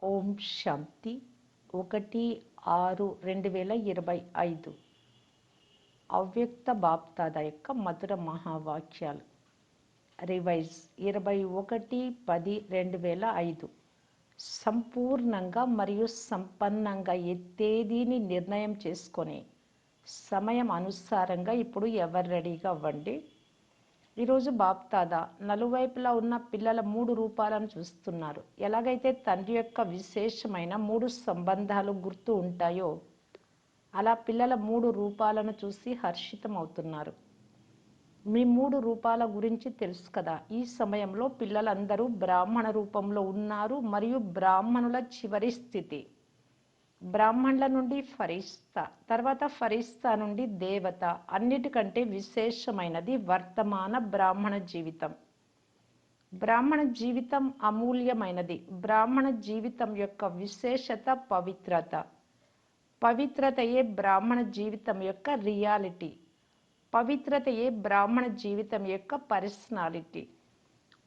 ఓం శాంతి 1/6/2025 అవ్యక్త బాప్దాద యొక్క మధుర మహావాక్యాలు. రివైజ్ 21/10/2005 సంపూర్ణంగా మరియు సంపన్నంగా తేదీని నిర్ణయం చేసుకొని సమయం అనుసారంగా ఇప్పుడు ఎవరు రెడీగా అవ్వండి. ఈరోజు బాప్దాదా నలువైపులా ఉన్న పిల్లల 3 రూపాలను చూస్తున్నారు. ఎలాగైతే తండ్రి యొక్క విశేషమైన 3 సంబంధాలు గుర్తు ఉంటాయో అలా పిల్లల 3 రూపాలను చూసి హర్షితం అవుతున్నారు. మీ 3 రూపాల గురించి తెలుసు కదా. ఈ సమయంలో పిల్లలందరూ బ్రాహ్మణ రూపంలో ఉన్నారు మరియు బ్రాహ్మణుల చివరి స్థితి బ్రాహ్మణుల నుండి ఫరిస్తా, తర్వాత ఫరిస్తా నుండి దేవత. అన్నిటికంటే విశేషమైనది వర్తమాన బ్రాహ్మణ జీవితం. బ్రాహ్మణ జీవితం అమూల్యమైనది. బ్రాహ్మణ జీవితం యొక్క విశేషత పవిత్రత. పవిత్రతయే బ్రాహ్మణ జీవితం యొక్క రియాలిటీ. పవిత్రతయే బ్రాహ్మణ జీవితం యొక్క పర్సనాలిటీ.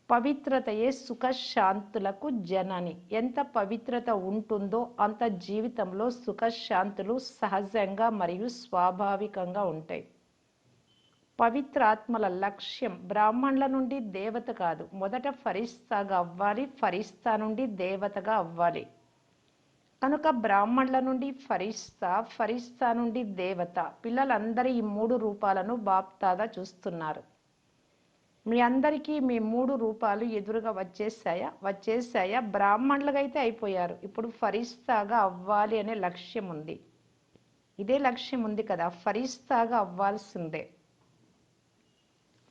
పవిత్రతయే సుఖశాంతులకు జనని. ఎంత పవిత్రత ఉంటుందో అంత జీవితంలో సుఖశాంతులు సహజంగా మరియు స్వాభావికంగా ఉంటాయి. పవిత్రాత్మల లక్ష్యం బ్రాహ్మణుల నుండి దేవత కాదు, మొదట ఫరిస్తాగా అవ్వాలి, ఫరిస్తా నుండి దేవతగా అవ్వాలి. కనుక బ్రాహ్మణుల నుండి ఫరిస్తా, ఫరిస్తా నుండి దేవత. పిల్లలందరూ ఈ 3 రూపాలను బాప్దాదా చూస్తున్నారు. మీ అందరికీ మీ 3 రూపాలు ఎదురుగా వచ్చేసాయా? బ్రాహ్మణులుగా అయితే అయిపోయారు. ఇప్పుడు ఫరిస్తాగా అవ్వాలి అనే లక్ష్యం ఉంది. ఇదే లక్ష్యం ఉంది కదా, ఫరిస్తాగా అవ్వాల్సిందే.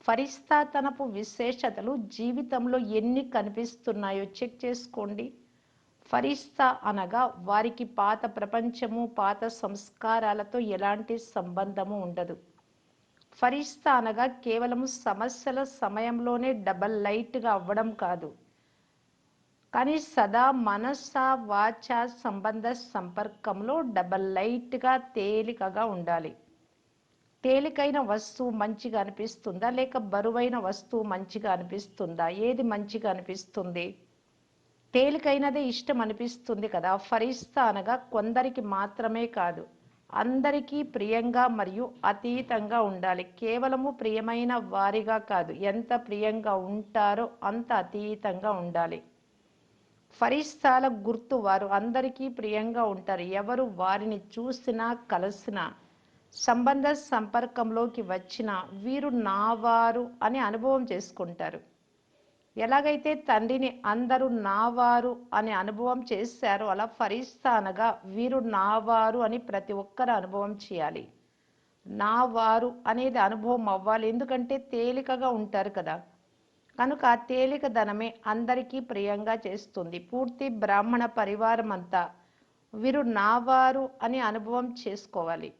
ఫరిస్తా తనపు విశేషతలు జీవితంలో ఎన్ని కనిపిస్తున్నాయో చెక్ చేసుకోండి. ఫరిస్తా అనగా వారికి పాత ప్రపంచము, పాత సంస్కారాలతో ఎలాంటి సంబంధము ఉండదు. ఫరిస్తా అనగా కేవలం సమస్యల సమయంలోనే డబల్ లైట్గా అవ్వడం కాదు, కానీ సదా మనస వాచ సంబంధ సంపర్కంలో డబల్ లైట్గా తేలికగా ఉండాలి. తేలికైన వస్తువు మంచిగా అనిపిస్తుందా లేక బరువైన వస్తువు మంచిగా అనిపిస్తుందా? ఏది మంచిగా అనిపిస్తుంది? తేలికైనదే ఇష్టం అనిపిస్తుంది కదా. ఫరిస్తా అనగా కొందరికి మాత్రమే కాదు, అందరికీ ప్రియంగా మరియు అతీతంగా ఉండాలి. కేవలము ప్రియమైన వారిగా కాదు, ఎంత ప్రియంగా ఉంటారో అంత అతీతంగా ఉండాలి. ఫరిస్తాల గుర్తు వారు అందరికీ ప్రియంగా ఉంటారు. ఎవరు వారిని చూసినా కలిసినా సంబంధ సంపర్కంలోకి వచ్చినా వీరు నావారు అని అనుభవం చేసుకుంటారు. ఎలాగైతే తండ్రిని అందరూ నావారు అని అనుభవం చేశారో అలా ఫరిస్తా అనగా వీరు నావారు అని ప్రతి ఒక్కరు అనుభవం చేయాలి. నావారు అనేది అనుభవం అవ్వాలి, ఎందుకంటే తేలికగా ఉంటారు కదా. కనుక ఆ తేలికదనమే అందరికీ ప్రియంగా చేస్తుంది. పూర్తి బ్రాహ్మణ పరివారం అంతా వీరు నావారు అని అనుభవం చేసుకోవాలి.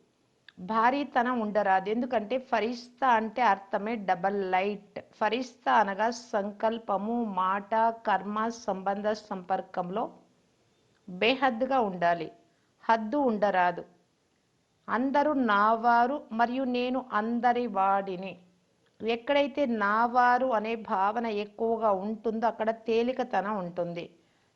భారీతనం ఉండరాదు, ఎందుకంటే ఫరిస్తా అంటే అర్థమే డబల్ లైట్. ఫరిస్తా అనగా సంకల్పము, మాట, కర్మ సంబంధ సంపర్కంలో బేహద్దుగా ఉండాలి, హద్దు ఉండరాదు. అందరూ నావారు మరియు నేను అందరి వాడిని. ఎక్కడైతే నావారు అనే భావన ఎక్కువగా ఉంటుందో అక్కడ తేలికతనం ఉంటుంది.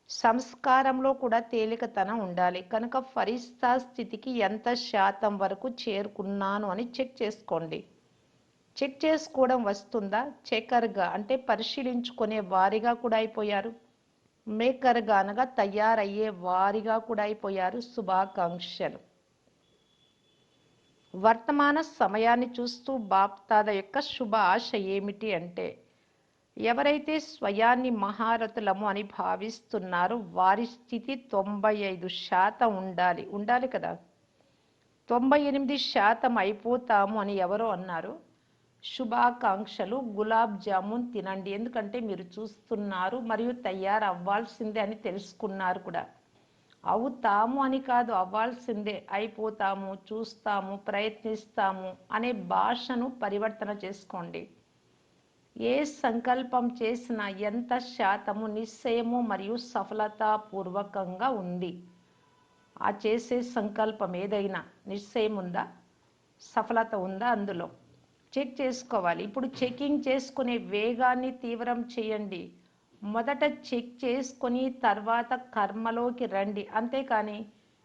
సంస్కారంలో కూడా తేలికతనం ఉండాలి. కనుక ఫరిస్తా స్థితికి ఎంత శాతం వరకు చేరుకున్నాను అని చెక్ చేసుకోండి. చెక్ చేసుకోవడం వస్తుందా? చెకర్గా అంటే పరిశీలించుకునే వారిగా కూడా అయిపోయారు. మేకర్గా అనగా తయారయ్యే వారిగా కూడా అయిపోయారు. శుభాకాంక్షలు. వర్తమాన సమయాన్ని చూస్తూ బాప్దాద యొక్క శుభ ఆశ ఏమిటి అంటే, ఎవరైతే స్వయాన్ని మహారథులము అని భావిస్తున్నారో వారి స్థితి 95% ఉండాలి కదా. 98% అయిపోతాము అని ఎవరో అన్నారు. శుభాకాంక్షలు. గులాబ్ జామున్ తినండి, ఎందుకంటే మీరు చూస్తున్నారు మరియు తయారవ్వాల్సిందే అని తెలుసుకున్నారు కూడా. అవుతాము అని కాదు, అవ్వాల్సిందే. అయిపోతాము, చూస్తాము, ప్రయత్నిస్తాము అనే భాషను పరివర్తన చేసుకోండి. ఏ సంకల్పం చేసినా ఎంత శాతము నిశ్చయము మరియు సఫలతాపూర్వకంగా ఉంది? ఆ చేసే సంకల్పం ఏదైనా నిశ్చయం ఉందా, సఫలత ఉందా? అందులో చెక్ చేసుకోవాలి. ఇప్పుడు చెకింగ్ చేసుకునే వేగాన్ని తీవ్రం చేయండి. మొదట చెక్ చేసుకొని తర్వాత కర్మలోకి రండి. అంతేకాని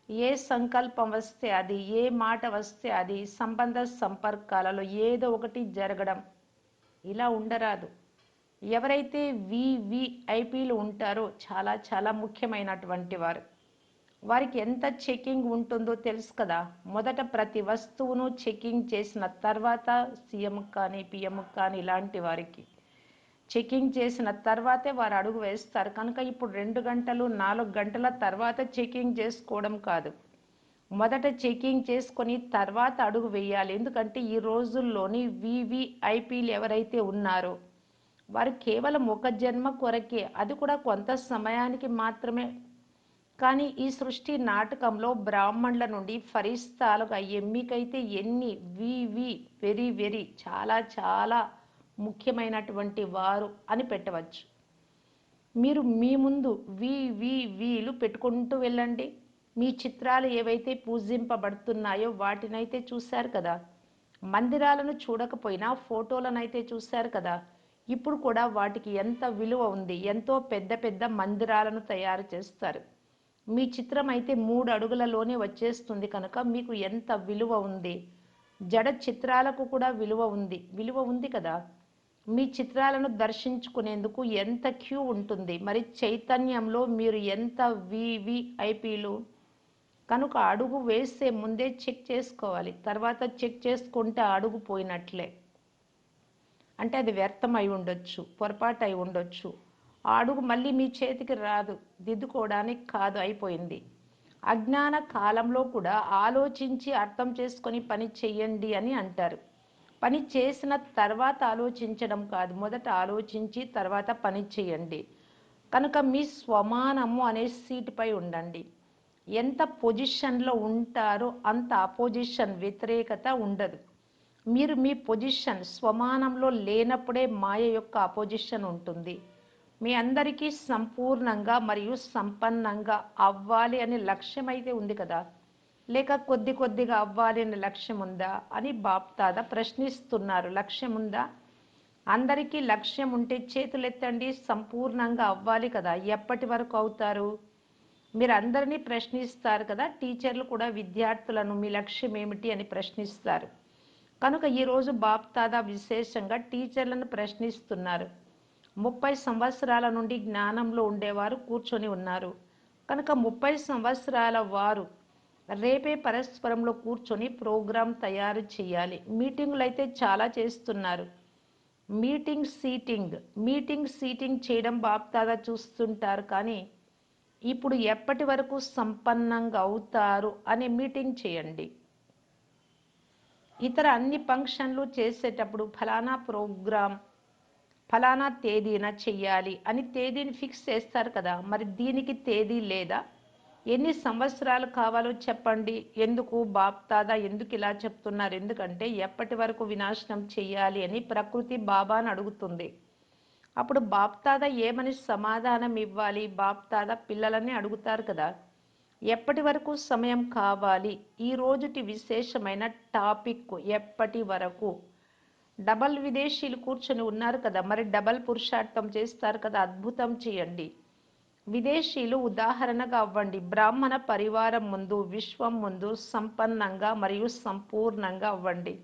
ఏ సంకల్పం వస్తే అది, ఏ మాట వస్తే అది, సంబంధ సంపర్కాలలో ఏదో ఒకటి జరగడం ఇలా ఉండరాదు. ఎవరైతే వివిఐపీలు ఉంటారో చాలా చాలా ముఖ్యమైనటువంటి వారు, వారికి ఎంత చెకింగ్ ఉంటుందో తెలుసు కదా. మొదట ప్రతి వస్తువును చెకింగ్ చేసిన తర్వాత సీఎం కానీ పిఎం కానీ ఇలాంటి వారికి చెకింగ్ చేసిన తర్వాతే వారు అడుగు వేస్తారు. కనుక ఇప్పుడు 2 గంటలు 4 గంటల తర్వాత చెకింగ్ చేసుకోవడం కాదు, మొదట చెకింగ్ చేసుకొని తర్వాత అడుగు వేయాలి. ఎందుకంటే ఈ రోజుల్లోని వివిఐపీలు ఎవరైతే ఉన్నారో వారు కేవలం ఒక జన్మ కొరకే, అది కూడా కొంత సమయానికి మాత్రమే. కానీ ఈ సృష్టి నాటకంలో బ్రాహ్మణుల నుండి ఫరిస్తాలుగా ఎమ్మికైతే ఎన్ని వెరీ వెరీ చాలా చాలా ముఖ్యమైనటువంటి వారు అని పెట్టవచ్చు. మీరు మీ ముందు వీలు పెట్టుకుంటూ వెళ్ళండి. మీ చిత్రాలు ఏవైతే పూజింపబడుతున్నాయో వాటినైతే చూశారు కదా. మందిరాలను చూడకపోయినా ఫోటోలనైతే చూశారు కదా. ఇప్పుడు కూడా వాటికి ఎంత విలువ ఉంది. ఎంతో పెద్ద పెద్ద మందిరాలను తయారు చేస్తారు. మీ చిత్రం అయితే 3 అడుగులలోనే వచ్చేస్తుంది కనుక మీకు ఎంత విలువ ఉంది. జడ చిత్రాలకు కూడా విలువ ఉంది కదా. మీ చిత్రాలను దర్శించుకునేందుకు ఎంత క్యూ ఉంటుంది. మరి చైతన్యంలో మీరు ఎంత వివిఐపీలు కనుక అడుగు వేసే ముందే చెక్ చేసుకోవాలి. తర్వాత చెక్ చేసుకుంటే అడుగు పోయినట్లే, అంటే అది వ్యర్థం అయి ఉండొచ్చు, పొరపాటు అయి ఉండొచ్చు. ఆ అడుగు మళ్ళీ మీ చేతికి రాదు, దిద్దుకోవడానికి కాదు, అయిపోయింది. అజ్ఞాన కాలంలో కూడా ఆలోచించి అర్థం చేసుకొని పని చెయ్యండి అని అంటారు. పని చేసిన తర్వాత ఆలోచించడం కాదు, మొదట ఆలోచించి తర్వాత పని చేయండి. కనుక మీ స్వమానము అనే సీటుపై ఉండండి. ఎంత పొజిషన్లో ఉంటారో అంత అపోజిషన్ వ్యతిరేకత ఉండదు. మీరు మీ పొజిషన్ స్వమానంలో లేనప్పుడే మాయ యొక్క అపోజిషన్ ఉంటుంది. మీ అందరికీ సంపూర్ణంగా మరియు సంపన్నంగా అవ్వాలి అనే లక్ష్యం అయితే ఉంది కదా, లేక కొద్ది కొద్దిగా అవ్వాలి అనే లక్ష్యం ఉందా అని బాప్దాదా ప్రశ్నిస్తున్నారు. లక్ష్యం ఉందా? అందరికీ లక్ష్యం ఉంటే చేతులెత్తండి. సంపూర్ణంగా అవ్వాలి కదా. ఎప్పటి వరకు అవుతారు? మీరు అందరినీ ప్రశ్నిస్తారు కదా. టీచర్లు కూడా విద్యార్థులను మీ లక్ష్యం ఏమిటి అని ప్రశ్నిస్తారు. కనుక ఈరోజు బాప్దాదా విశేషంగా టీచర్లను ప్రశ్నిస్తున్నారు. 30 సంవత్సరాల నుండి జ్ఞానంలో ఉండేవారు కూర్చొని ఉన్నారు. కనుక 30 సంవత్సరాల వారు రేపే పరస్పరంలో కూర్చొని ప్రోగ్రాం తయారు చేయాలి. మీటింగులు అయితే చాలా చేస్తున్నారు. మీటింగ్ సీటింగ్ చేయడం బాప్దాదా చూస్తుంటారు. కానీ ఇప్పుడు ఎప్పటి వరకు సంపన్నంగా అవుతారు అనే మీటింగ్ చేయండి. ఇతర అన్ని ఫంక్షన్లు చేసేటప్పుడు ఫలానా ప్రోగ్రాం ఫలానా తేదీన చెయ్యాలి అని తేదీని ఫిక్స్ చేస్తారు కదా. మరి దీనికి తేదీ లేదా? ఎన్ని సంవత్సరాలు కావాలో చెప్పండి. ఎందుకు బాప్దాదా ఎందుకు ఇలా చెప్తున్నారు? ఎందుకంటే ఎప్పటి వరకు వినాశనం చెయ్యాలి అని ప్రకృతి బాబాను అడుగుతుంది. అప్పుడు బాప్దాదా ఏమని సమాధానం ఇవ్వాలి? బాప్దాదా పిల్లలని అడుగుతారు కదా, ఎప్పటి వరకు సమయం కావాలి? ఈ రోజుటి విశేషమైన టాపిక్ ఎప్పటి వరకు. డబల్ విదేశీయులు కూర్చొని ఉన్నారు కదా, మరి డబల్ పురుషార్థం చేస్తారు కదా, అద్భుతం చేయండి. విదేశీయులు ఉదాహరణగా అవ్వండి. బ్రాహ్మణ పరివారం ముందు, విశ్వం ముందు సంపన్నంగా మరియు సంపూర్ణంగా అవ్వండి.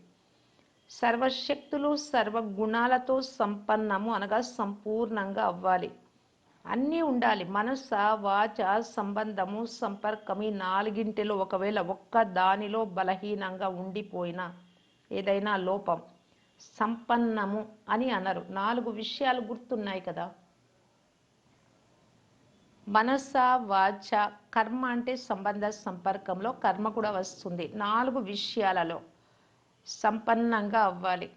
సర్వశక్తులు సర్వగుణాలతో సంపన్నము అనగా సంపూర్ణంగా అవ్వాలి. అన్నీ ఉండాలి. మనస వాచ సంబంధము సంపర్కం ఈ 4గింటిలో ఒకవేళ ఒక్క దానిలో బలహీనంగా ఉండిపోయినా, ఏదైనా లోపం, సంపన్నము అని అనరు. 4 విషయాలు గుర్తున్నాయి కదా. మనస వాచ కర్మ అంటే సంబంధ సంపర్కంలో కర్మ కూడా వస్తుంది. 4 విషయాలలో సంపన్నంగా అవ్వాలి.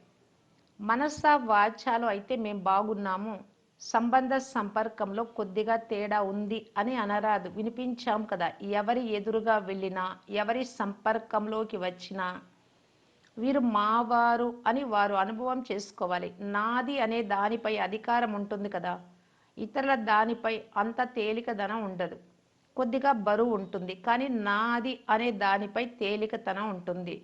మనస వాచాలో అయితే మేము బాగున్నాము, సంబంధ సంపర్కంలో కొద్దిగా తేడా ఉంది అని అనరాదు. వినిపించాం కదా. ఎవరి ఎదురుగా వెళ్ళినా, ఎవరి సంపర్కంలోకి వచ్చినా వీరు మావారు అని వారు అనుభవం చేసుకోవాలి. నాది అనే దానిపై అధికారం ఉంటుంది కదా. ఇతరుల దానిపై అంత తేలికదనం ఉండదు, కొద్దిగా బరువు ఉంటుంది. కానీ నాది అనే దానిపై తేలికతనం ఉంటుంది.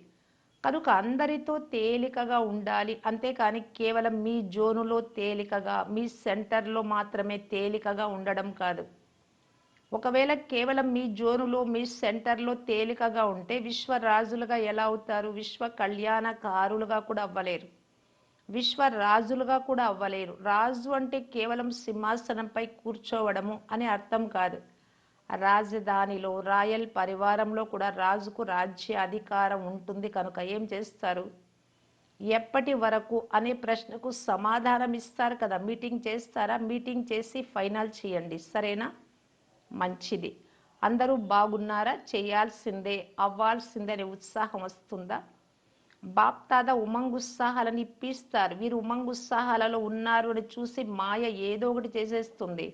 కనుక అందరితో తేలికగా ఉండాలి. అంతేకాని కేవలం మీ జోనులో తేలికగా, మీ సెంటర్‌లో మాత్రమే తేలికగా ఉండడం కాదు. ఒకవేళ కేవలం మీ జోనులో, మీ సెంటర్‌లో తేలికగా ఉంటే విశ్వరాజులుగా ఎలా అవుతారు? విశ్వ కళ్యాణకారులుగా కూడా అవ్వలేరు. విశ్వరాజులుగా కూడా అవ్వలేరు. రాజు అంటే కేవలం సింహాసనంపై కూర్చోవడము అని అర్థం కాదు. రాజధానిలో, రాయల్ పరివారంలో కూడా రాజుకు రాజ్య అధికారం ఉంటుంది కనుక ఏం చేస్తారు? ఎప్పటి వరకు అనే ప్రశ్నకు సమాధానం ఇస్తారు కదా! మీటింగ్ చేస్తారా? మీటింగ్ చేసి ఫైనల్ చేయండి. సరేనా? మంచిది. అందరూ బాగున్నారా? చేయాల్సిందే, అవ్వాల్సిందే అనే ఉత్సాహం వస్తుందా? బాప్దాదా ఉమంగుత్సాహాలను ఇప్పిస్తారు. వీరు ఉమంగుత్సాహాలలో ఉన్నారు అని చూసి మాయ ఏదో ఒకటి చేసేస్తుంది.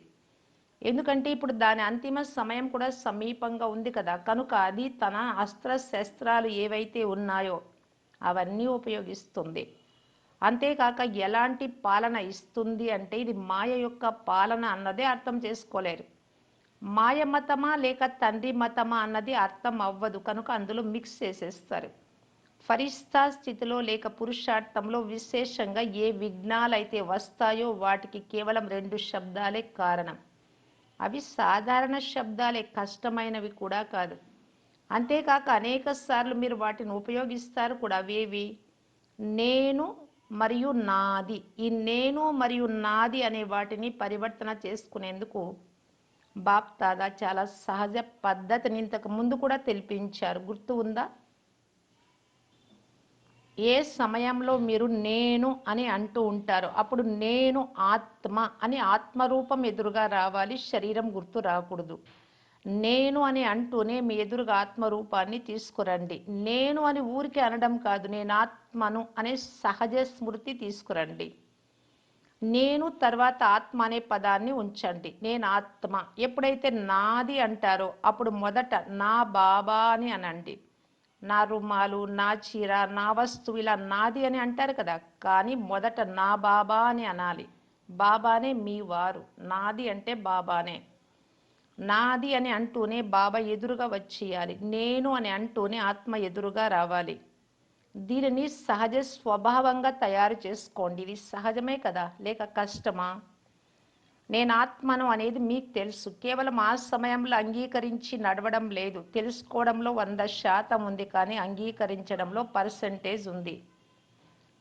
ఎందుకంటే ఇప్పుడు దాని అంతిమ సమయం కూడా సమీపంగా ఉంది కదా! కనుక అది తన అస్త్ర శస్త్రాలు ఏవైతే ఉన్నాయో అవన్నీ ఉపయోగిస్తుంది. అంతేకాక ఎలాంటి పాలన ఇస్తుంది అంటే ఇది మాయ యొక్క పాలన అన్నదే అర్థం చేసుకోలేరు. మాయ మతమా లేక తండ్రి మతమా అన్నది అర్థం అవ్వదు కనుక అందులో మిక్స్ చేసేస్తారు. ఫరిస్తా స్థితిలో లేక పురుషార్థంలో విశేషంగా ఏ విఘ్నాలైతే వస్తాయో వాటికి కేవలం రెండు శబ్దాలే కారణం. అవి సాధారణ శబ్దాలే, కష్టమైనవి కూడా కాదు. అంతేకాక అనేక సార్లు మీరు వాటిని ఉపయోగిస్తారు కూడా. అవేవి? నేను మరియు నాది. ఈ నేను మరియు నాది అనే వాటిని పరివర్తన చేసుకునేందుకు బాప్దాదా చాలా సహజ పద్ధతిని ఇంతకు ముందు కూడా తెలిపించారు. గుర్తు ఉందా? ఏ సమయంలో మీరు నేను అని అంటూ ఉంటారో అప్పుడు నేను ఆత్మ అని ఆత్మరూపం ఎదురుగా రావాలి, శరీరం గుర్తు రాకూడదు. నేను అని అంటూనే మీ ఎదురుగా ఆత్మరూపాన్ని తీసుకురండి. నేను అని ఊరికే అనడం కాదు, నేను ఆత్మను అనే సహజ స్మృతి తీసుకురండి. నేను తర్వాత ఆత్మ అనే పదాన్ని ఉంచండి. నేను ఆత్మ. ఎప్పుడైతే నాది అంటారో అప్పుడు మొదట నా బాబా అని అనండి. నా రుమాలు, నా చీర, నా వస్తువు ఇలా నాది అని అంటారు కదా! కానీ మొదట నా బాబా అని అనాలి. బాబానే మీ వారు. నాది అంటే బాబానే. నాది అని అంటూనే బాబా ఎదురుగా వచ్చేయాలి. నేను అని అంటూనే ఆత్మ ఎదురుగా రావాలి. దీనిని సహజ స్వభావంగా తయారు చేసుకోండి. ఇది సహజమే కదా, లేక కష్టమా? నేను ఆత్మను అనేది మీకు తెలుసు. కేవలం ఆ సమయంలో అంగీకరించి నడవడం లేదు. తెలుసుకోవడంలో 100% ఉంది, కానీ అంగీకరించడంలో పర్సెంటేజ్ ఉంది.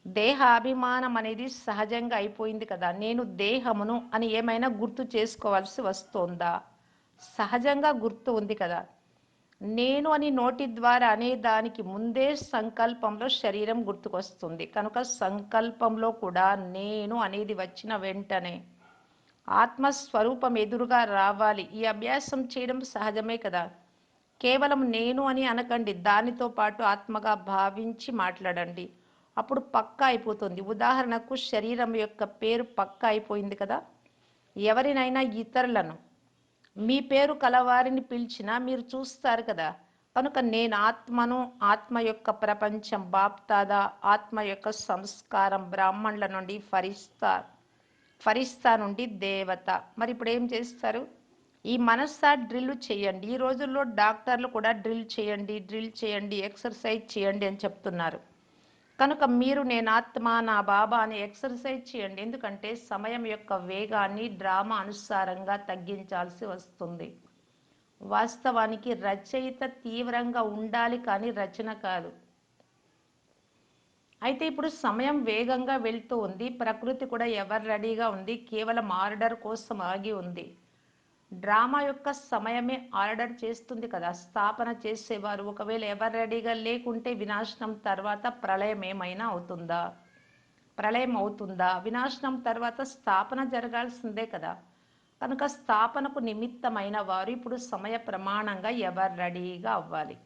దేహాభిమానం అనేది సహజంగా అయిపోయింది కదా. నేను దేహమును అని ఏమైనా గుర్తు చేసుకోవాల్సి వస్తోందా? సహజంగా గుర్తు ఉంది కదా. నేను అని నోటి ద్వారా అనే దానికి ముందే సంకల్పంలో శరీరం గుర్తుకొస్తుంది. కనుక సంకల్పంలో కూడా నేను అనేది వచ్చిన వెంటనే ఆత్మస్వరూపం ఎదురుగా రావాలి. ఈ అభ్యాసం చేయడం సహజమే కదా. కేవలం నేను అని అనకండి, దానితో పాటు ఆత్మగా భావించి మాట్లాడండి. అప్పుడు పక్కా అయిపోతుంది. ఉదాహరణకు శరీరం యొక్క పేరు పక్కా అయిపోయింది కదా. ఎవరినైనా ఇతరులను మీ పేరు కలవారిని పిలిచినా మీరు చూస్తారు కదా. కనుక నేను ఆత్మను, ఆత్మ యొక్క ప్రపంచం బాప్దాదా, ఆత్మ యొక్క సంస్కారం బ్రాహ్మణుల నుండి ఫరిస్తా, ఫరిస్తా నుండి దేవత. మరి ఇప్పుడు ఏం చేస్తారు? ఈ మనస్సా డ్రిల్ చేయండి. ఈ రోజుల్లో డాక్టర్లు కూడా డ్రిల్ చేయండి, డ్రిల్ చేయండి, ఎక్సర్సైజ్ చేయండి అని చెప్తున్నారు. కనుక మీరు నేను ఆత్మ, నా బాబా అని ఎక్సర్సైజ్ చేయండి. ఎందుకంటే సమయం యొక్క వేగాన్ని డ్రామా అనుసారంగా తగ్గించాల్సి వస్తుంది. వాస్తవానికి రచయిత తీవ్రంగా ఉండాలి, కానీ రచన కాదు. అయితే ఇప్పుడు సమయం వేగంగా వెళ్తూ ఉంది. ప్రకృతి కూడా ఎవర్ రెడీగా ఉంది. కేవలం ఆర్డర్ కోసం ఆగి ఉంది. డ్రామా యొక్క సమయమే ఆర్డర్ చేస్తుంది కదా. స్థాపన చేసేవారు ఒకవేళ ఎవర్ రెడీగా లేకుంటే వినాశనం తర్వాత ప్రళయం ఏమైనా అవుతుందా? ప్రళయం అవుతుందా? వినాశనం తర్వాత స్థాపన జరగాల్సిందే కదా. కనుక స్థాపనకు నిమిత్తమైన వారు ఇప్పుడు సమయ ప్రమాణంగా ఎవరు రెడీగా అవ్వాలి.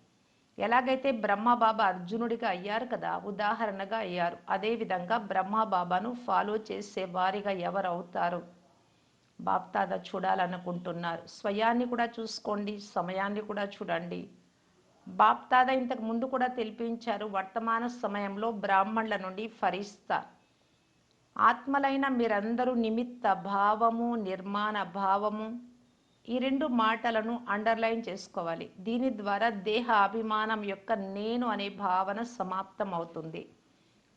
ఎలాగైతే బ్రహ్మబాబా అర్జునుడిగా అయ్యారు కదా, ఉదాహరణగా అయ్యారు. అదేవిధంగా బ్రహ్మబాబాను ఫాలో చేసే వారిగా ఎవరు అవుతారు? బాప్దాదా చూడాలనుకుంటున్నారు. స్వయాన్ని కూడా చూసుకోండి, సమయాన్ని కూడా చూడండి. బాప్దాదా ఇంతకు ముందు కూడా తెలిపించారు. వర్తమాన సమయంలో బ్రాహ్మణుల నుండి ఫరిస్తా ఆత్మలైన మీరందరూ నిమిత్త భావము, నిర్మాణ భావము, ఈ రెండు మాటలను అండర్లైన్ చేసుకోవాలి. దీని ద్వారా దేహ అభిమానం యొక్క నేను అనే భావన సమాప్తం అవుతుంది.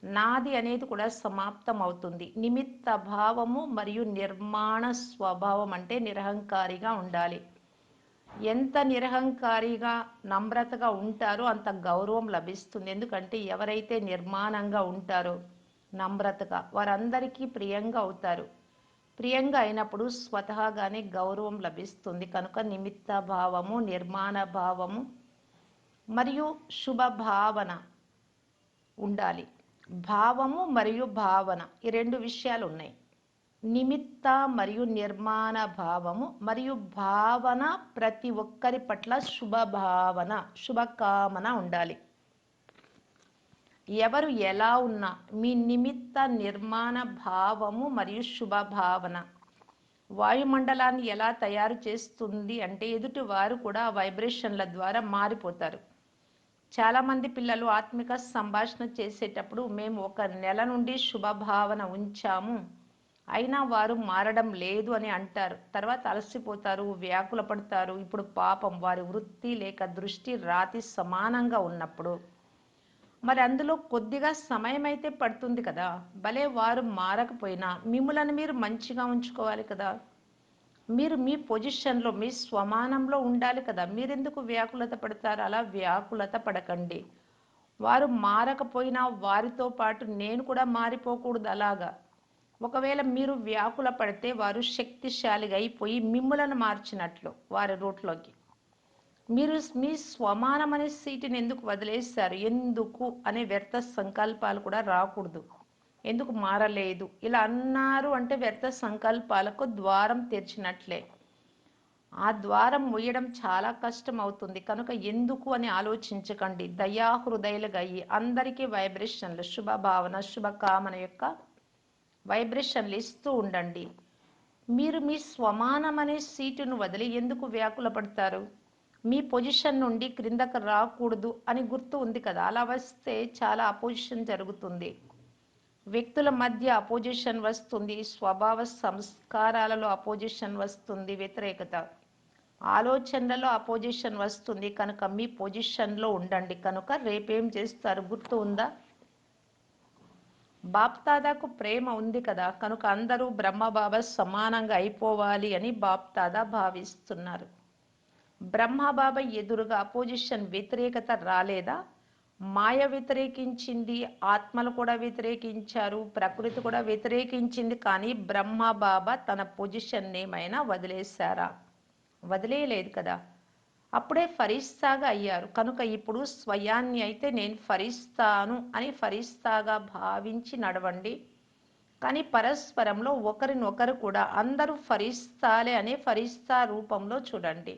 నాది అనేది కూడా సమాప్తం అవుతుంది. నిమిత్త భావము మరియు నిర్మాణ స్వభావం అంటే నిరహంకారిగా ఉండాలి. ఎంత నిరహంకారిగా నమ్రతగా ఉంటారో అంత గౌరవం లభిస్తుంది. ఎందుకంటే ఎవరైతే నిర్మాణంగా ఉంటారో నమ్రతగా వారందరికీ ప్రియంగా అవుతారు. ప్రియంగా అయినప్పుడు స్వతహాగానే గౌరవం లభిస్తుంది. కనుక నిమిత్త భావము, నిర్మాణ భావము మరియు శుభ భావన ఉండాలి. భావము మరియు భావన ఈ రెండు విషయాలు ఉన్నాయి. నిమిత్త మరియు నిర్మాణ భావము మరియు భావన ప్రతి ఒక్కరి పట్ల శుభ భావన, శుభకామన ఉండాలి. ఎవరు ఎలా ఉన్నా మీ నిమిత్త నిర్మాణ భావము మరియు శుభ భావన వాయుమండలాన్ని ఎలా తయారు చేస్తుంది అంటే ఎదుటి వారు కూడా వైబ్రేషన్ల ద్వారా మారిపోతారు. చాలామంది పిల్లలు ఆత్మిక సంభాషణ చేసేటప్పుడు మేము 1 నెల నుండి శుభభావన ఉంచాము, అయినా వారు మారడం లేదు అని అంటారు. తర్వాత అలసిపోతారు, వ్యాకుల పడతారు. ఇప్పుడు పాపం వారి వృత్తి లేక దృష్టి రాతి సమానంగా ఉన్నప్పుడు మరి అందులో కొద్దిగా సమయం అయితే పడుతుంది కదా. భలే వారు మారకపోయినా మిమ్మల్ని మీరు మంచిగా ఉంచుకోవాలి కదా. మీరు మీ పొజిషన్లో మీ స్వమానంలో ఉండాలి కదా. మీరెందుకు వ్యాకులత పడతారు? అలా వ్యాకులత పడకండి. వారు మారకపోయినా వారితో పాటు నేను కూడా మారిపోకూడదు. అలాగా ఒకవేళ మీరు వ్యాకుల పడితే వారు శక్తిశాలిగా అయిపోయి మిమ్మలను మార్చినట్లు వారి రూట్లోకి. మీరు మీ స్వమానం అనే సీటుని ఎందుకు వదిలేశారు? ఎందుకు అనే వ్యర్థ సంకల్పాలు కూడా రాకూడదు. ఎందుకు మారలేదు ఇలా అన్నారు అంటే వ్యర్థ సంకల్పాలకు ద్వారం తెరిచినట్లే. ఆ ద్వారం మూయడం చాలా కష్టం అవుతుంది. కనుక ఎందుకు అని ఆలోచించకండి. దయాహృదయులుగా అయ్యి అందరికీ వైబ్రేషన్లు, శుభభావన, శుభకామన యొక్క వైబ్రేషన్లు ఇస్తూ ఉండండి. మీరు మీ స్వమానం అనే సీటును వదిలి ఎందుకు వ్యాకుల పడతారు? మీ పొజిషన్ నుండి క్రిందకు రాకూడదు అని గుర్తు ఉంది కదా. అలా వస్తే చాలా అపోజిషన్ జరుగుతుంది. వ్యక్తుల మధ్య అపోజిషన్ వస్తుంది. స్వభావ సంస్కారాలలో అపోజిషన్ వస్తుంది. వ్యతిరేకత ఆలోచనలలో అపోజిషన్ వస్తుంది. కనుక మీ పొజిషన్లో ఉండండి. కనుక రేపేం చేస్తారు గుర్తు ఉందా? బాప్దాదాకు ప్రేమ ఉంది కదా. కనుక అందరూ బ్రహ్మబాబా సమానంగా అయిపోవాలి అని బాప్దాదా భావిస్తున్నారు. బ్రహ్మబాబా ఎదురుగా అపోజిషన్ వ్యతిరేకత రాలేదా? మాయ వ్యతిరేకించింది, ఆత్మలు కూడా వ్యతిరేకించారు, ప్రకృతి కూడా వ్యతిరేకించింది. కానీ బ్రహ్మబాబా తన పొజిషన్ ఏమైనా వదిలేశారా? వదిలేయలేదు కదా. అప్పుడే ఫరిస్తాగా అయ్యారు. కనుక ఇప్పుడు స్వయాన్ని అయితే నేను ఫరిస్తాను అని ఫరిస్తాగా భావించి నడవండి. కానీ పరస్పరంలో ఒకరినొకరు కూడా అందరూ ఫరిస్తాలే అనే ఫరిస్తా రూపంలో చూడండి.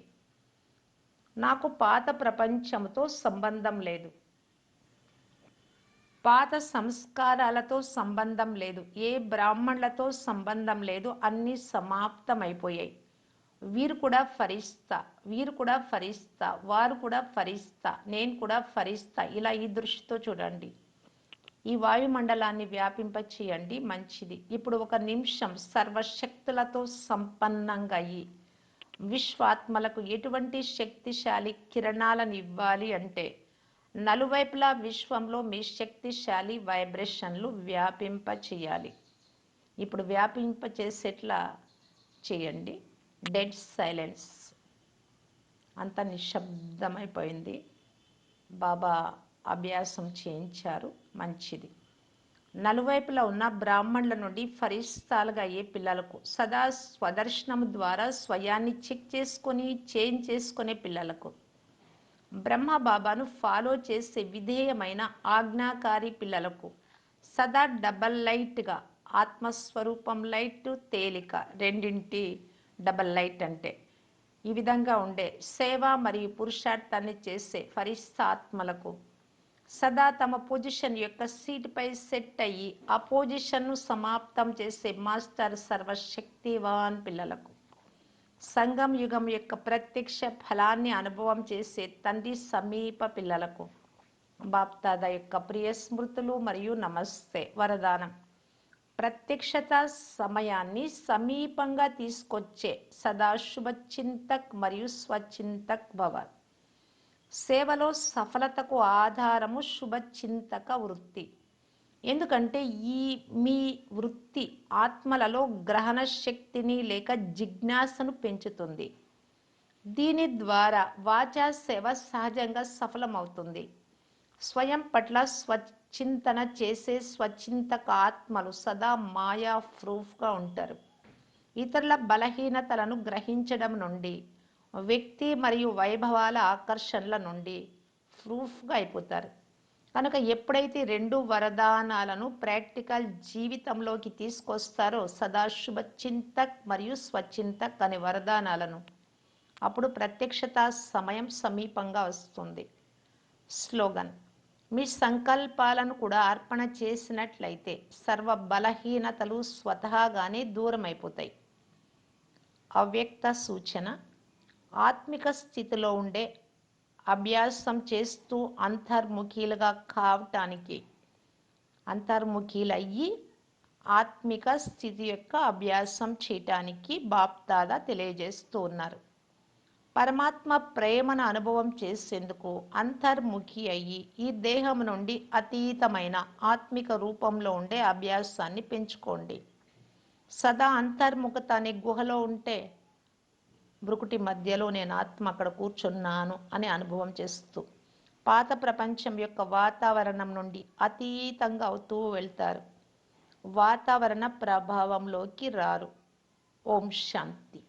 నాకు పాత ప్రపంచంతో సంబంధం లేదు, పాత సంస్కారాలతో సంబంధం లేదు, ఏ బ్రాహ్మణులతో సంబంధం లేదు. అన్నీ సమాప్తమైపోయాయి. వీరు కూడా ఫరిస్తా, వీరు కూడా ఫరిస్తా, వారు కూడా ఫరిస్తా, నేను కూడా ఫరిస్తా. ఇలా ఈ దృష్టితో చూడండి. ఈ వాయుమండలాన్ని వ్యాపింప చేయండి. మంచిది. ఇప్పుడు 1 నిమిషం సర్వశక్తులతో సంపన్నంగా అయ్యి విశ్వాత్మలకు ఎటువంటి శక్తిశాలి కిరణాలను ఇవ్వాలి అంటే నలువైపులా విశ్వంలో మీ శక్తిశాలి వైబ్రేషన్లు వ్యాపింప చేయాలి. ఇప్పుడు వ్యాపింప చేసేట్లా చేయండి. డెడ్ సైలెన్స్, అంత నిశ్శబ్దమైపోయింది. బాబా అభ్యాసం చేయించారు. మంచిది. నలువైపులా ఉన్న బ్రాహ్మణుల నుండి ఫరిస్తాలుగా అయ్యే పిల్లలకు సదా స్వదర్శనం ద్వారా స్వయాన్ని చెక్ చేసుకొని చేంజ్ చేసుకునే పిల్లలకు బ్రహ్మ బాబాను ఫాలో చేసే విధేయమైన ఆజ్ఞాకారి పిల్లలకు సదా డబల్ లైట్గా ఆత్మస్వరూపం లైట్, తేలిక రెండింటి డబల్ లైట్ అంటే ఈ విధంగా ఉండే సేవ మరియు పురుషార్థాన్ని చేసే ఫరిస్తాత్మలకు సదా తమ పొజిషన్ యొక్క సీటుపై సెట్ అయ్యి ఆ పొజిషన్ను సమాప్తం చేసే మాస్టర్ సర్వశక్తివాన్ పిల్లలకు సంగం యుగం యొక్క ప్రత్యక్ష ఫలాన్ని అనుభవం చేసే తండ్రి సమీప పిల్లలకు బాప్దాదా యొక్క ప్రియ స్మృతులు మరియు నమస్తే. వరదానం: ప్రత్యక్షత సమయాన్ని సమీపంగా తీసుకొచ్చే సదాశుభచింతక్ మరియు స్వచింతక్ భవ. సేవలో సఫలతకు ఆధారము శుభచింతక వృత్తి. ఎందుకంటే మీ వృత్తి ఆత్మలలో గ్రహణ శక్తిని లేక జిజ్ఞాసను పెంచుతుంది. దీని ద్వారా వాచా సేవ సహజంగా సఫలమవుతుంది. స్వయం పట్ల స్వచింతన చేసే స్వచింతక ఆత్మలు సదా మాయా ప్రూఫ్గా ఉంటారు. ఇతరుల బలహీనతలను గ్రహించడం నుండి, వ్యక్తి మరియు వైభవాల ఆకర్షణల నుండి ప్రూఫ్గా అయిపోతారు. కనుక ఎప్పుడైతే రెండు వరదానాలను ప్రాక్టికల్ జీవితంలోకి తీసుకొస్తారో, సదాశుభ చింతక్ మరియు స్వచింతక్ అనే వరదానాలను, అప్పుడు ప్రత్యక్షత సమయం సమీపంగా వస్తుంది. స్లోగన్: మీ సంకల్పాలను కూడా అర్పణ చేసినట్లయితే సర్వ బలహీనతలు స్వతహాగానే దూరమైపోతాయి. అవ్యక్త సూచన: ఆత్మిక స్థితిలో ఉండే అభ్యాసం చేస్తూ అంతర్ముఖులయ్యి ఆత్మిక స్థితి యొక్క అభ్యాసం చేయటానికి బాప్దాదా తెలియజేస్తూ ఉన్నారు. పరమాత్మ ప్రేమను అనుభవం చేసేందుకు అంతర్ముఖి అయ్యి ఈ దేహం నుండి అతీతమైన ఆత్మిక రూపంలో ఉండే అభ్యాసాన్ని పెంచుకోండి. సదా అంతర్ముఖత అనే గుహలో ఉంటే బ్రుకుటి మధ్యలో నేను ఆత్మ అక్కడ కూర్చున్నాను అని అనుభవం చేస్తూ పాత ప్రపంచం యొక్క వాతావరణం నుండి అతీతంగా అవుతూ వెళ్తారు. వాతావరణ ప్రభావంలోకి రారు. ఓం శాంతి.